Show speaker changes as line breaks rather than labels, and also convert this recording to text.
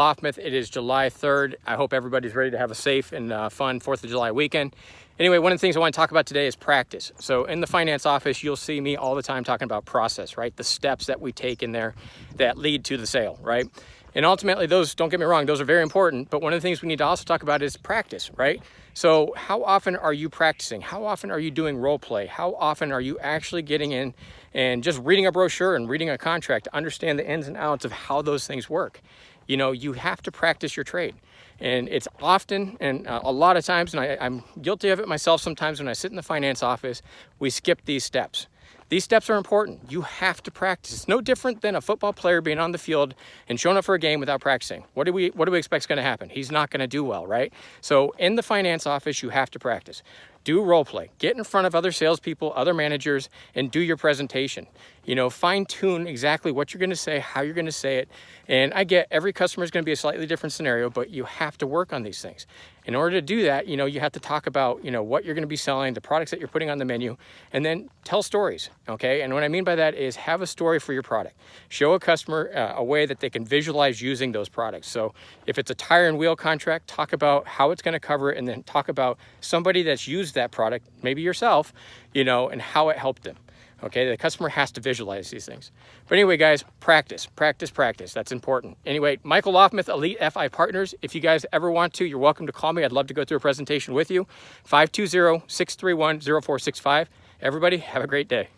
Loftmouth. It is July 3rd. I hope everybody's ready to have a safe and fun 4th of July weekend. Anyway, one of the things I want to talk about today is practice. So in the finance office, you'll see me all the time talking about process, right? The steps that we take in there that lead to the sale, right? And ultimately those, don't get me wrong, those are very important, but one of the things we need to also talk about is practice, right? So how often are you practicing? How often are you doing role play? How often are you actually getting in and just reading a brochure and reading a contract to understand the ins and outs of how those things work? You know, you have to practice your trade. And it's often, and a lot of times, and I'm guilty of it myself sometimes when I sit in the finance office, we skip these steps. These steps are important. You have to practice. It's no different than a football player being on the field and showing up for a game without practicing. What do we expect is going to happen? He's not going to do well, right? So in the finance office, you have to practice. Do role play. Get in front of other salespeople, other managers, and do your presentation. You know, fine tune exactly what you're going to say, how you're going to say it. And I get every customer is going to be a slightly different scenario, but you have to work on these things. In order to do that, you know, you have to talk about, you know, what you're going to be selling, the products that you're putting on the menu, and then tell stories, okay? And what I mean by that is have a story for your product. Show a customer a way that they can visualize using those products. So if it's a tire and wheel contract, talk about how it's going to cover it, and then talk about somebody that's used that product, maybe yourself, you know, and how it helped them. Okay, the customer has to visualize these things. But anyway, guys, practice, practice, practice. That's important. Anyway, Michael Loftmouth, Elite FI Partners. If you guys ever want to, you're welcome to call me. I'd love to go through a presentation with you. 520-631-0465. Everybody, have a great day.